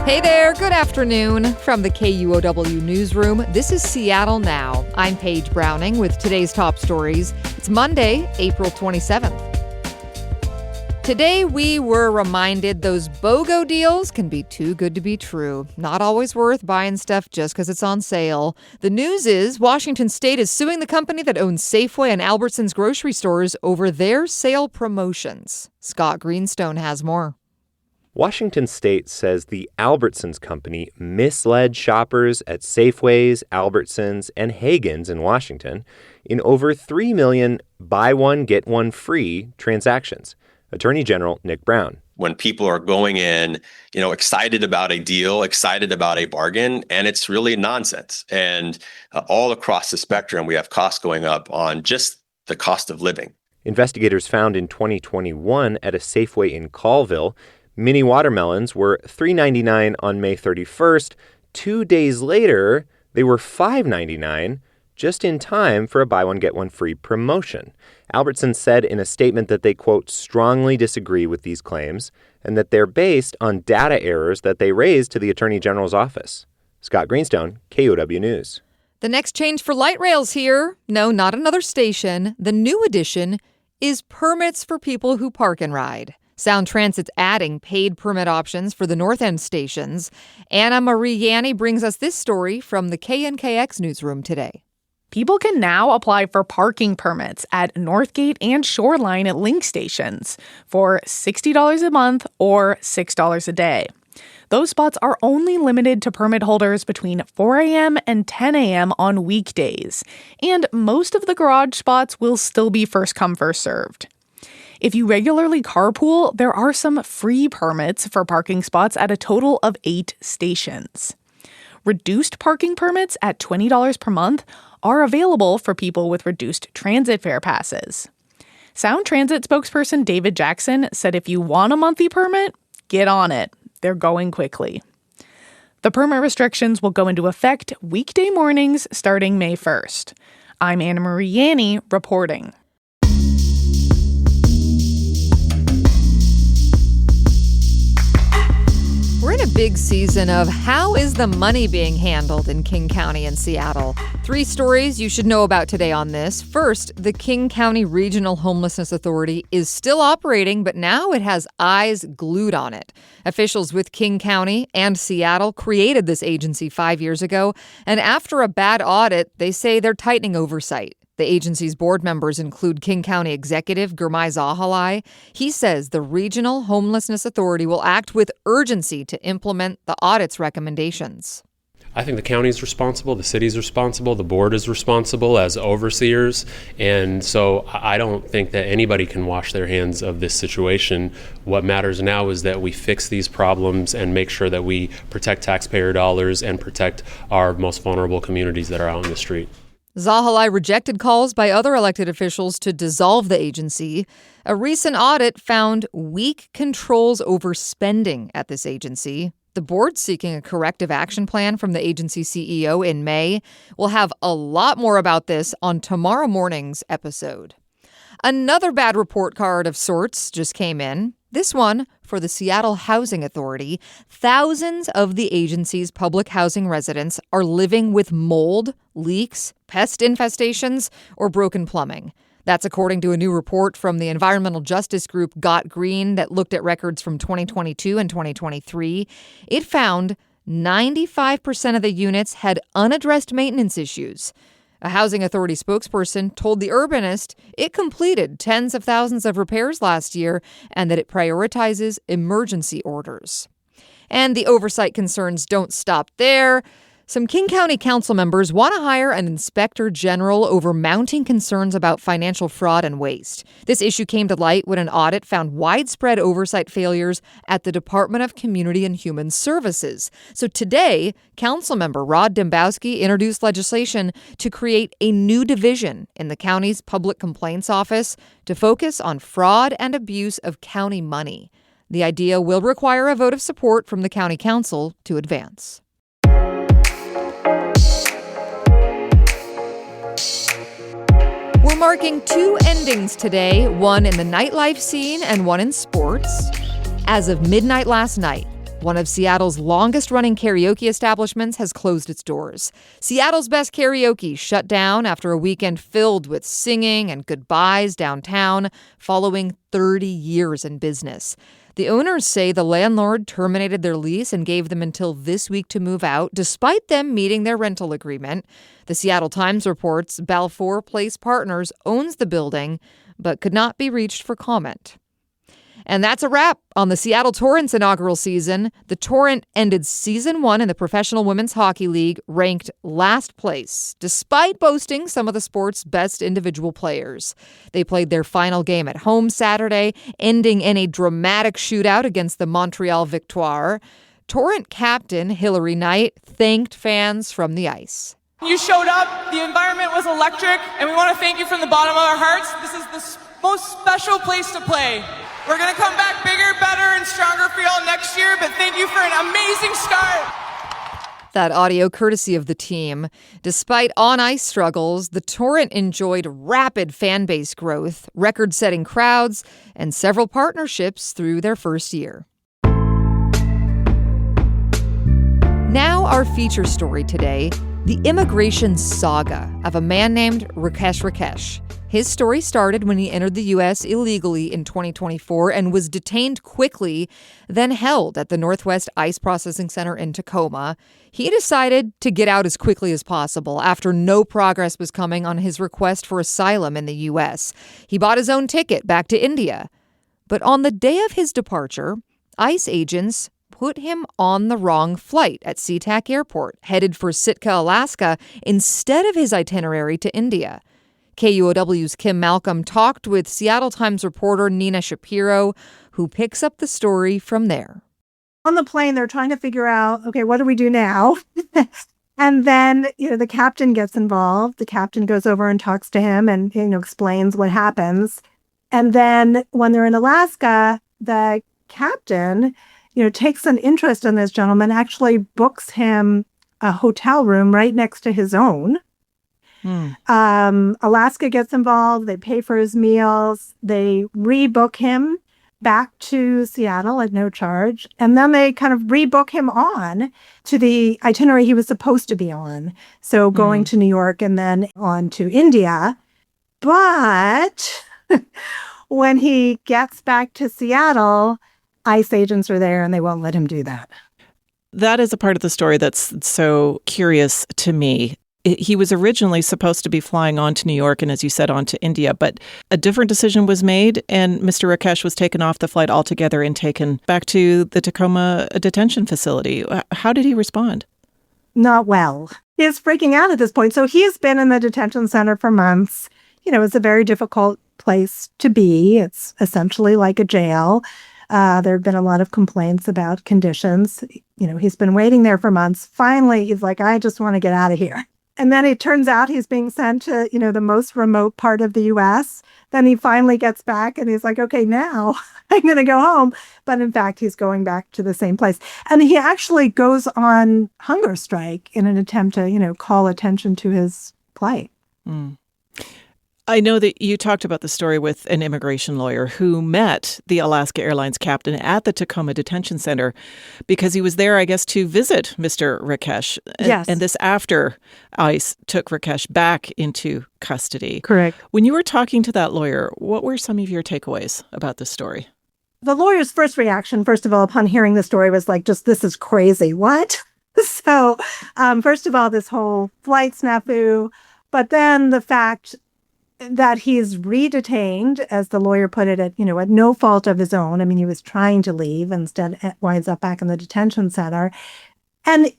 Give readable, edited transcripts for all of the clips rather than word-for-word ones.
Hey there, good afternoon. From the KUOW newsroom, this is Seattle Now. I'm Paige Browning with today's top stories. It's Monday, April 27th. Today, we were reminded those BOGO deals can be too good to be true. Not always worth buying stuff just because it's on sale. The news is Washington State is suing the company that owns Safeway and Albertsons grocery stores over their sale promotions. Scott Greenstone has more. Washington State says the Albertsons company misled shoppers at Safeways, Albertsons, and Hagen's in Washington in over 3 million buy one, get one free transactions. Attorney General Nick Brown. When people are going in, excited about a deal, excited about a bargain, and it's really nonsense. And all across the spectrum, we have costs going up on just the cost of living. Investigators found in 2021 at a Safeway in Colville, mini watermelons were $3.99 on May 31st. 2 days later, they were $5.99, just in time for a buy one, get one free promotion. Albertsons said in a statement that they, quote, strongly disagree with these claims and that they're based on data errors that they raised to the Attorney General's office. Scott Greenstone, KUOW News. The next change for light rail's here. No, not another station. The new addition is permits for people who park and ride. Sound Transit's adding paid permit options for the North End stations. Anna Marie Yanni brings us this story from the KNKX newsroom today. People can now apply for parking permits at Northgate and Shoreline at Link stations for $60 a month or $6 a day. Those spots are only limited to permit holders between 4 a.m. and 10 a.m. on weekdays, and most of the garage spots will still be first come, first served. If you regularly carpool, there are some free permits for parking spots at a total of 8 stations. Reduced parking permits at $20 per month are available for people with reduced transit fare passes. Sound Transit spokesperson David Jackson said if you want a monthly permit, get on it. They're going quickly. The permit restrictions will go into effect weekday mornings starting May 1st. I'm Anna Marie Yanni reporting. We're in a big season of how is the money being handled in King County and Seattle. 3 stories you should know about today on this. First, the King County Regional Homelessness Authority is still operating, but now it has eyes glued on it. Officials with King County and Seattle created this agency 5 years ago, and after a bad audit, they say they're tightening oversight. The agency's board members include King County Executive Gurmai Zahalai. He says the Regional Homelessness Authority will act with urgency to implement the audit's recommendations. I think the county is responsible, the city's responsible, the board is responsible as overseers, and so I don't think that anybody can wash their hands of this situation. What matters now is that we fix these problems and make sure that we protect taxpayer dollars and protect our most vulnerable communities that are out on the street. Zahalai rejected calls by other elected officials to dissolve the agency. A recent audit found weak controls over spending at this agency. The board's seeking a corrective action plan from the agency CEO in May. We'll have a lot more about this on tomorrow morning's episode. Another bad report card of sorts just came in. This one for the Seattle Housing Authority. Thousands of the agency's public housing residents are living with mold, leaks, pest infestations, or broken plumbing. That's according to a new report from the environmental justice group Got Green that looked at records from 2022 and 2023. It found 95% of the units had unaddressed maintenance issues. A housing authority spokesperson told The Urbanist it completed tens of thousands of repairs last year and that it prioritizes emergency orders. And the oversight concerns don't stop there. Some King County council members want to hire an inspector general over mounting concerns about financial fraud and waste. This issue came to light when an audit found widespread oversight failures at the Department of Community and Human Services. So today, council member Rod Dembowski introduced legislation to create a new division in the county's public complaints office to focus on fraud and abuse of county money. The idea will require a vote of support from the county council to advance. We're marking 2 endings today, one in the nightlife scene and one in sports. As of midnight last night, One of Seattle's longest-running karaoke establishments has closed its doors. Seattle's Best Karaoke shut down after a weekend filled with singing and goodbyes downtown following 30 years in business. The owners say the landlord terminated their lease and gave them until this week to move out, despite them meeting their rental agreement. The Seattle Times reports Balfour Place Partners owns the building, but could not be reached for comment. And that's a wrap on the Seattle Torrent's inaugural season. The Torrent ended Season 1 in the Professional Women's Hockey League ranked last place, despite boasting some of the sport's best individual players. They played their final game at home Saturday, ending in a dramatic shootout against the Montreal Victoire. Torrent captain Hillary Knight thanked fans from the ice. You showed up, the environment was electric, and we want to thank you from the bottom of our hearts. This is the most special place to play. We're going to come back bigger, better, and stronger for y'all next year, but thank you for an amazing start. That audio courtesy of the team. Despite on-ice struggles, the Torrent enjoyed rapid fan base growth, record-setting crowds, and several partnerships through their first year. Now our feature story today, the immigration saga of a man named Rakesh. His story started when he entered the U.S. illegally in 2024 and was detained quickly, then held at the Northwest ICE Processing Center in Tacoma. He decided to get out as quickly as possible after no progress was coming on his request for asylum in the U.S. He bought his own ticket back to India. But on the day of his departure, ICE agents put him on the wrong flight at SeaTac Airport, headed for Sitka, Alaska, instead of his itinerary to India. KUOW's Kim Malcolm talked with Seattle Times reporter Nina Shapiro, who picks up the story from there. On the plane, they're trying to figure out, okay, what do we do now? And then, the captain gets involved. The captain goes over and talks to him and, explains what happens. And then when they're in Alaska, the captain, takes an interest in this gentleman, actually books him a hotel room right next to his own. Alaska gets involved. They pay for his meals. They rebook him back to Seattle at no charge. And then they kind of rebook him on to the itinerary he was supposed to be on. So going to New York and then on to India. But when he gets back to Seattle, ICE agents are there and they won't let him do that. That is a part of the story that's so curious to me. He was originally supposed to be flying on to New York and, as you said, on to India, but a different decision was made and Mr. Rakesh was taken off the flight altogether and taken back to the Tacoma detention facility. How did he respond? Not well. He's freaking out at this point. So he's been in the detention center for months. It's a very difficult place to be. It's essentially like a jail. There have been a lot of complaints about conditions. He's been waiting there for months. Finally, he's like, I just want to get out of here. And then it turns out he's being sent to, the most remote part of the U.S. Then he finally gets back and he's like, okay, now I'm going to go home. But in fact, he's going back to the same place. And he actually goes on hunger strike in an attempt to, call attention to his plight. I know that you talked about the story with an immigration lawyer who met the Alaska Airlines captain at the Tacoma Detention Center because he was there, I guess, to visit Mr. Rakesh. Yes. And this after ICE took Rakesh back into custody. Correct. When you were talking to that lawyer, what were some of your takeaways about this story? The lawyer's first reaction, first of all, upon hearing the story was like, this is crazy. What? So, first of all, this whole flight snafu, but then the fact that he's re-detained, as the lawyer put it, at no fault of his own. I mean, he was trying to leave, instead winds up back in the detention center. And,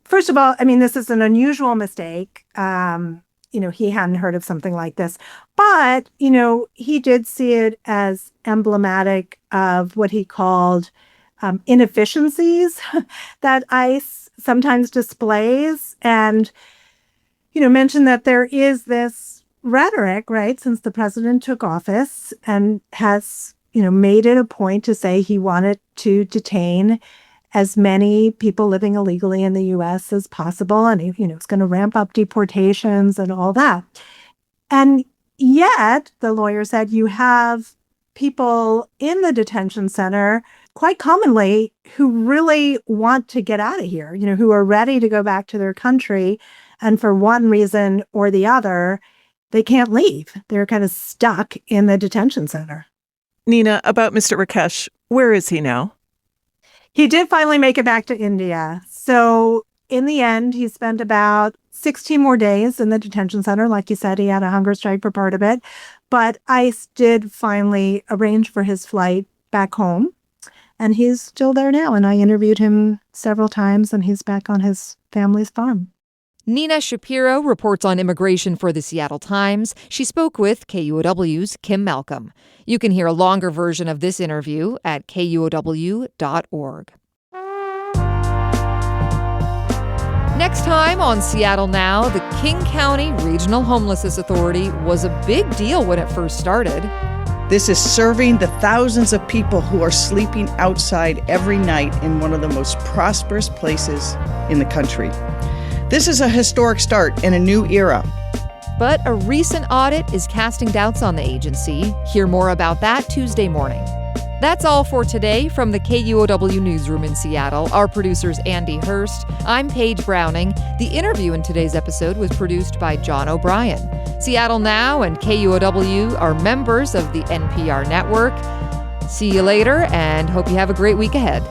first of all, I mean, this is an unusual mistake. He hadn't heard of something like this. But, he did see it as emblematic of what he called inefficiencies that ICE sometimes displays. And, mentioned that there is this rhetoric, right, since the president took office and has, made it a point to say he wanted to detain as many people living illegally in the U.S. as possible. And, it's going to ramp up deportations and all that. And yet, the lawyer said, you have people in the detention center quite commonly who really want to get out of here, who are ready to go back to their country. And for one reason or the other, they can't leave. They're kind of stuck in the detention center. Nina, about Mr. Rakesh, where is he now? He did finally make it back to India. So in the end, he spent about 16 more days in the detention center. Like you said, he had a hunger strike for part of it. But ICE did finally arrange for his flight back home. And he's still there now. And I interviewed him several times, and he's back on his family's farm. Nina Shapiro reports on immigration for the Seattle Times. She spoke with KUOW's Kim Malcolm. You can hear a longer version of this interview at KUOW.org. Next time on Seattle Now, the King County Regional Homelessness Authority was a big deal when it first started. This is serving the thousands of people who are sleeping outside every night in one of the most prosperous places in the country. This is a historic start in a new era. But a recent audit is casting doubts on the agency. Hear more about that Tuesday morning. That's all for today from the KUOW Newsroom in Seattle. Our producer's Andy Hurst. I'm Paige Browning. The interview in today's episode was produced by John O'Brien. Seattle Now and KUOW are members of the NPR network. See you later, and hope you have a great week ahead.